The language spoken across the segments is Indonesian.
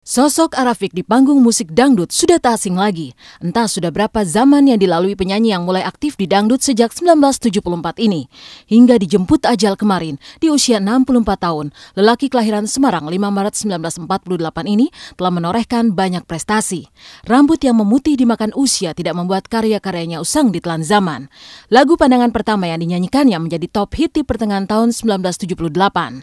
Sosok Arafiq di panggung musik dangdut sudah tak asing lagi. Entah sudah berapa zaman yang dilalui penyanyi yang mulai aktif di dangdut sejak 1974 ini. Hingga dijemput ajal kemarin, di usia 64 tahun, lelaki kelahiran Semarang 5 Maret 1948 ini telah menorehkan banyak prestasi. Rambut yang memutih dimakan usia tidak membuat karya-karyanya usang ditelan zaman. Lagu Pandangan Pertama yang dinyanyikannya menjadi top hit di pertengahan tahun 1978.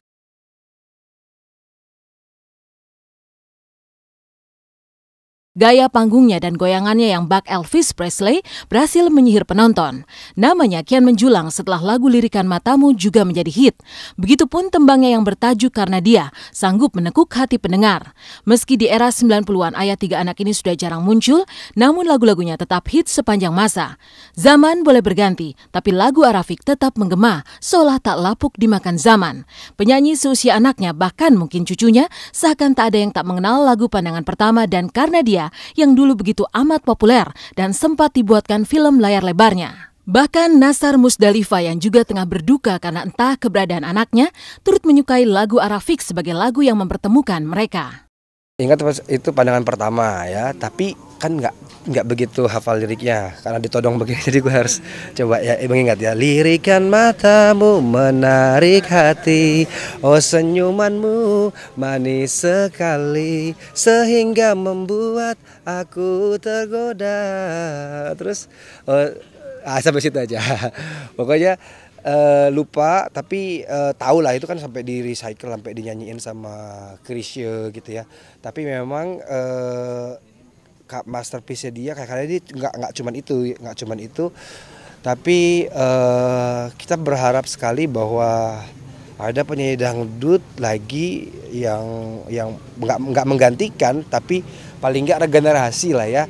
Gaya panggungnya dan goyangannya yang bak Elvis Presley berhasil menyihir penonton. Namanya kian menjulang setelah lagu Lirikan Matamu juga menjadi hit. Begitupun tembangnya yang bertajuk Karena Dia, sanggup menekuk hati pendengar. Meski di era 90-an Ayah Tiga Anak ini sudah jarang muncul, namun lagu-lagunya tetap hit sepanjang masa. Zaman boleh berganti, tapi lagu Arafiq tetap menggema, seolah tak lapuk dimakan zaman. Penyanyi seusia anaknya, bahkan mungkin cucunya, seakan tak ada yang tak mengenal lagu Pandangan Pertama dan Karena Dia yang dulu begitu amat populer dan sempat dibuatkan film layar lebarnya. Bahkan Nasar Musdalifah yang juga tengah berduka karena entah keberadaan anaknya, turut menyukai lagu Arafiq sebagai lagu yang mempertemukan mereka. Ingat itu Pandangan Pertama ya, tapi kan nggak begitu hafal liriknya karena ditodong begini, jadi gue harus coba ya mengingat ya. Lirikan matamu menarik hati, oh senyumanmu manis sekali sehingga membuat aku tergoda. Terus sampai situ aja. Pokoknya lupa, tapi tahu lah itu kan sampai di recycle, sampai dinyanyiin sama Chrisye gitu ya. Tapi memang masterpiece-nya dia kayak dia nggak cuman itu, tapi kita berharap sekali bahwa ada penyanyi dangdut lagi yang nggak menggantikan, tapi paling nggak regenerasi lah ya,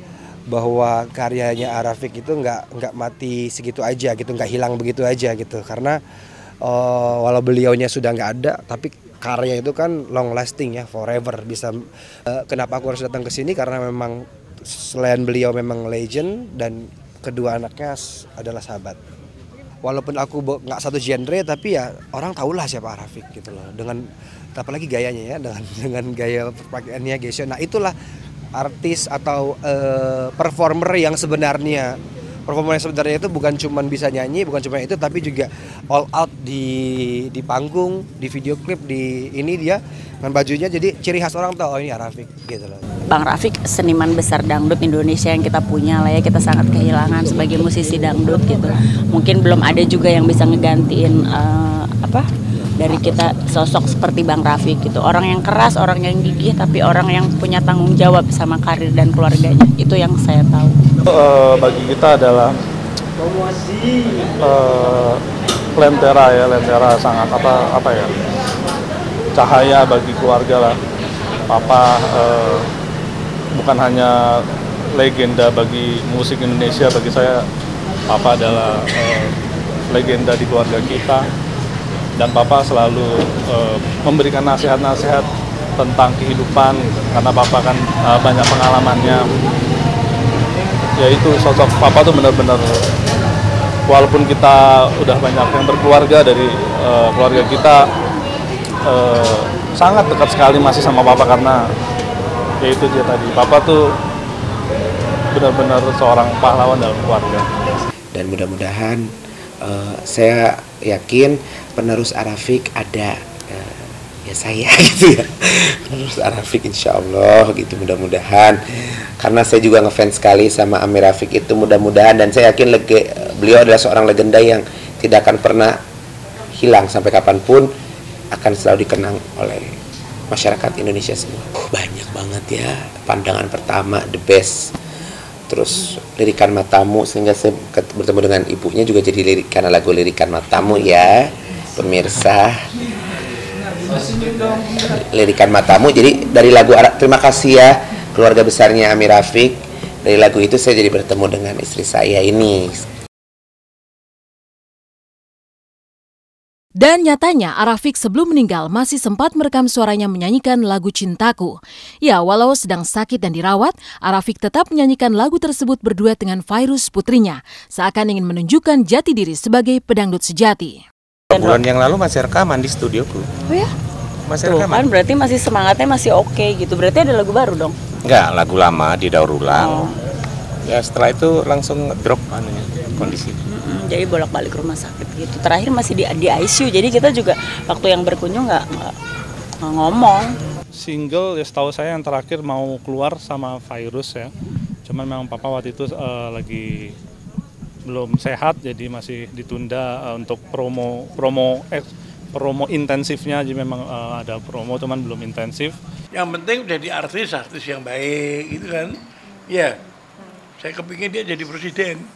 bahwa karyanya Arafiq itu nggak mati segitu aja gitu, nggak hilang begitu aja gitu, karena walau beliaunya sudah nggak ada, tapi karya itu kan long lasting ya, forever bisa. Kenapa aku harus datang ke sini, karena memang selain beliau memang legend dan kedua anaknya adalah sahabat. Walaupun aku nggak satu genre, tapi ya orang tahulah siapa Arafiq gitu loh, dengan apalagi gayanya ya, dengan gaya pakaiannya gesyo. Nah itulah artis atau performer yang sebenarnya. Performer yang sebenarnya itu bukan cuma bisa nyanyi, bukan cuma itu, tapi juga all out di panggung, di video klip, di ini dia dengan bajunya, jadi ciri khas orang tahu, oh ini Arafiq gitu loh. Bang Rafiq seniman besar dangdut Indonesia yang kita punya lah ya, kita sangat kehilangan sebagai musisi dangdut gitu. Mungkin belum ada juga yang bisa ngegantiin dari kita sosok seperti Bang Rafiq gitu. Orang yang keras, orang yang gigih, tapi orang yang punya tanggung jawab sama karir dan keluarganya. Itu yang saya tahu. Bagi kita adalah lentera sangat cahaya bagi keluarga lah. Papa bukan hanya legenda bagi musik Indonesia, bagi saya Papa adalah legenda di keluarga kita. Dan Papa selalu memberikan nasihat-nasihat tentang kehidupan, karena Papa kan banyak pengalamannya. Yaitu sosok Papa tuh benar-benar, walaupun kita udah banyak yang berkeluarga dari keluarga kita, sangat dekat sekali masih sama Papa, karena yaitu dia tadi, Papa tuh benar-benar seorang pahlawan dalam keluarga. Dan mudah-mudahan saya yakin penerus Arafiq ada ya saya gitu ya, penerus Arafiq insya Allah gitu, mudah-mudahan, karena saya juga ngefans sekali sama Amir Rafiq itu, mudah-mudahan, dan saya yakin beliau adalah seorang legenda yang tidak akan pernah hilang sampai kapanpun, akan selalu dikenang oleh masyarakat Indonesia semua. Banyak banget ya, Pandangan Pertama the best, terus Lirikan Matamu, sehingga saya bertemu dengan ibunya juga jadi karena lagu Lirikan Matamu ya pemirsa. Lirikan Matamu, jadi dari lagu terima kasih ya keluarga besarnya Amir Rafiq, dari lagu itu saya jadi bertemu dengan istri saya ini. Dan nyatanya Arafiq sebelum meninggal masih sempat merekam suaranya menyanyikan lagu Cintaku. Ya, walau sedang sakit dan dirawat, Arafiq tetap menyanyikan lagu tersebut berduet dengan Fairuz putrinya, seakan ingin menunjukkan jati diri sebagai pedangdut sejati. Bulan yang lalu masih rekaman di studioku. Oh ya? Masih Tuh rekaman? kan berarti masih semangatnya masih oke gitu. Berarti ada lagu baru dong? Enggak, lagu lama didaur ulang. Oh. Ya setelah itu langsung drop kondisi. Jadi bolak-balik rumah sakit gitu. Terakhir masih di ICU. Jadi kita juga waktu yang berkunjung nggak ngomong. Single ya setahu saya yang terakhir mau keluar sama Virus ya. Cuman memang papa waktu itu lagi belum sehat jadi masih ditunda untuk promo intensifnya, jadi memang ada promo cuman belum intensif. Yang penting jadi artis yang baik gitu kan. Iya. Saya kepingin dia jadi presiden.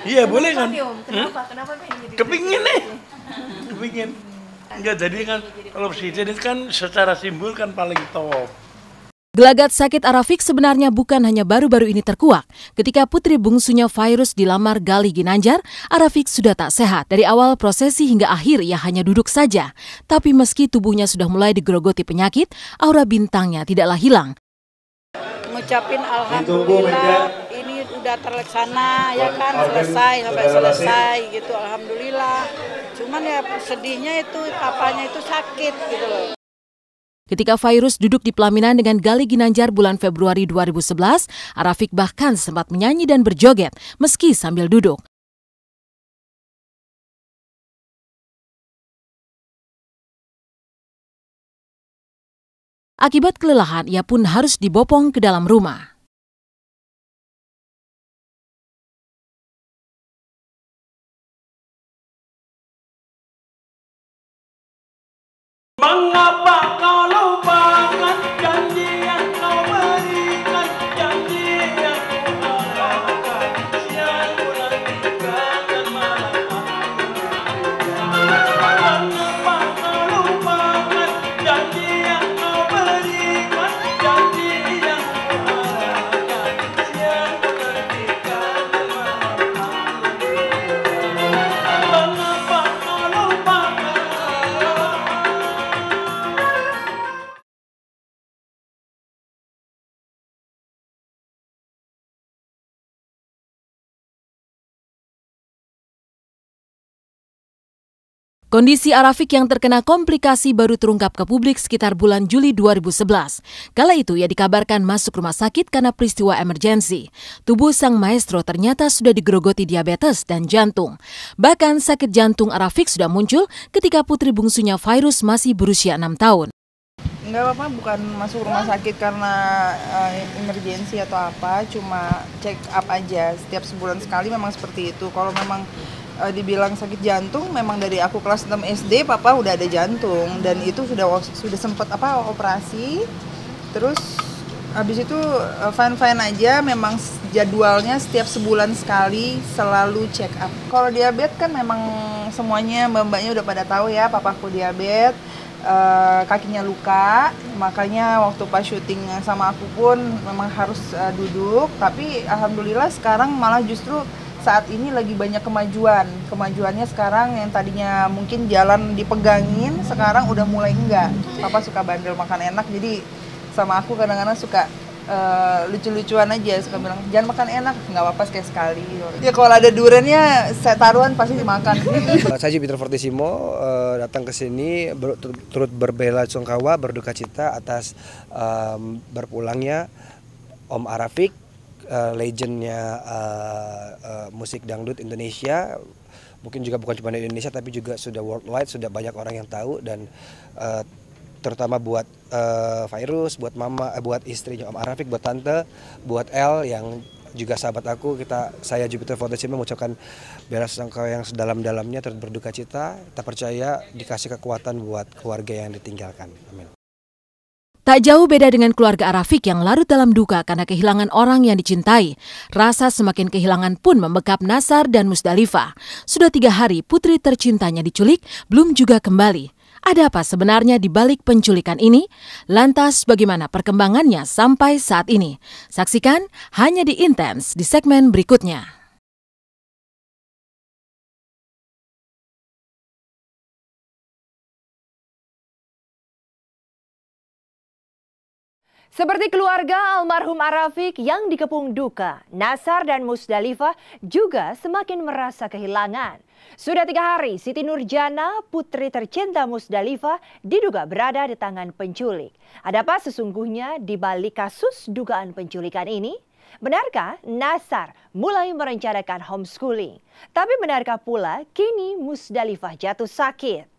Iya boleh kan? Kenapa pengen jadi Kepingin nih. Kepingin. Enggak, jadi kan kalau presiden itu kan secara simbol kan paling top. Gelagat sakit Arafik sebenarnya bukan hanya baru-baru ini terkuak. Ketika putri bungsunya Virus dilamar Galih Ginanjar, Arafik sudah tak sehat. Dari awal prosesi hingga akhir ia hanya duduk saja. Tapi meski tubuhnya sudah mulai digerogoti penyakit, aura bintangnya tidaklah hilang. Ngucapin alhamdulillah ini udah terlaksana ya kan, selesai gitu, alhamdulillah. Cuman ya sedihnya itu papanya itu sakit gitu loh. Ketika Virus duduk di pelaminan dengan Galih Ginanjar bulan Februari 2011, Arafik bahkan sempat menyanyi dan berjoget meski sambil duduk. Akibat kelelahan, ia pun harus dibopong ke dalam rumah. Mengapa kau lupakan janji yang kau berikan, janji yang kau harapkan, siang bulan tiga dan malam mengapa kau lupakan janji yang kau berikan, janji yang kau harapkan, siang bulan tiga dan malam mengapa kau lupakan. Kondisi Arafik yang terkena komplikasi baru terungkap ke publik sekitar bulan Juli 2011. Kala itu ia dikabarkan masuk rumah sakit karena peristiwa emergensi. Tubuh sang maestro ternyata sudah digerogoti diabetes dan jantung. Bahkan sakit jantung Arafik sudah muncul ketika putri bungsunya Virus masih berusia 6 tahun. Enggak apa-apa, bukan masuk rumah sakit karena emergensi atau apa, cuma check up aja. Setiap sebulan sekali memang seperti itu. Kalau memang dibilang sakit jantung, memang dari aku kelas 6 SD papa udah ada jantung dan itu sudah sempat operasi. Terus habis itu fine aja, memang jadwalnya setiap sebulan sekali selalu check up. Kalau diabetes kan memang semuanya mbak-mbaknya udah pada tahu ya, papaku diabetes. Kakinya luka, makanya waktu pas syuting sama aku pun memang harus duduk. Tapi alhamdulillah sekarang malah justru saat ini lagi banyak kemajuannya sekarang. Yang tadinya mungkin jalan dipegangin, sekarang udah mulai enggak. Papa suka bandel makan enak, jadi sama aku kadang-kadang suka lucu-lucuan aja, suka bilang jangan makan enak, nggak apa-apa sekali. Ya kalau ada duriannya saya taruhan pasti dimakan. Saya Jupiter Fortissimo datang ke sini turut berbela-sungkawa, berduka cita atas berpulangnya Om Arafik, legendnya musik dangdut Indonesia. Mungkin juga bukan cuma di Indonesia tapi juga sudah worldwide, sudah banyak orang yang tahu. Dan terutama buat Virus, buat mama, buat istrinya Om Arafik, buat tante, buat El yang juga sahabat aku. Saya Jupiter Fortissimo mengucapkan bela-sungkawa yang sedalam-dalamnya, turut berduka cita. Kita percaya dikasih kekuatan buat keluarga yang ditinggalkan. Amin. Tak jauh beda dengan keluarga Arafik yang larut dalam duka karena kehilangan orang yang dicintai. Rasa semakin kehilangan pun membekap Nasar dan Musdalifah. Sudah 3 hari putri tercintanya diculik, belum juga kembali. Ada apa sebenarnya di balik penculikan ini? Lantas bagaimana perkembangannya sampai saat ini? Saksikan hanya di Intens di segmen berikutnya. Seperti keluarga almarhum Arafiq yang dikepung duka, Nasar dan Musdalifah juga semakin merasa kehilangan. Sudah 3 hari, Siti Nurjana, putri tercinta Musdalifah, diduga berada di tangan penculik. Ada apa sesungguhnya di balik kasus dugaan penculikan ini? Benarkah Nasar mulai merencanakan homeschooling? Tapi benarkah pula kini Musdalifah jatuh sakit?